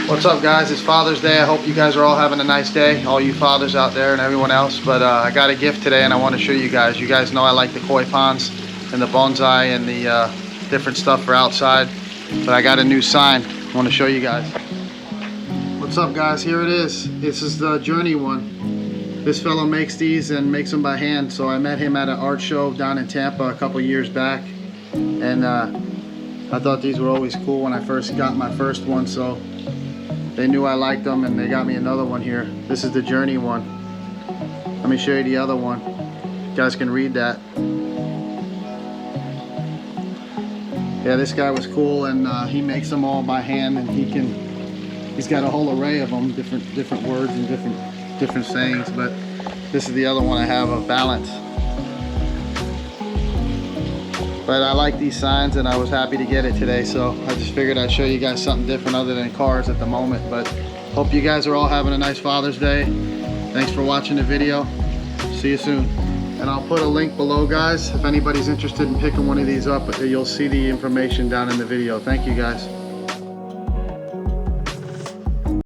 What's up, guys? It's Father's Day. I hope you guys are all having a nice day, all you fathers out there and everyone else. But I got a gift today and I want to show you guys. You guys know I like the koi ponds and the bonsai and the different stuff for outside. But I got a new sign I want to show you guys. What's up, guys? Here it is. This is the Journey one. This fellow makes these and makes them by hand. So I met him at an art show down in Tampa a couple years back. And I thought these were always cool when I first got my first one. So they knew I liked them and they got me another one here. This is the Journey one. Let me show you the other one. You guys can read that. Yeah, this guy was cool, and he makes them all by hand, and he's got a whole array of them, different words and different sayings. But this is the other one I have of balance. But I like these signs and I was happy to get it today, so I just figured I'd show you guys something different other than cars at the moment. But hope you guys are all having a nice Father's Day. Thanks for watching the video. See you soon. And I'll put a link below, guys. If anybody's interested in picking one of these up, you'll see the information down in the video. Thank you, guys.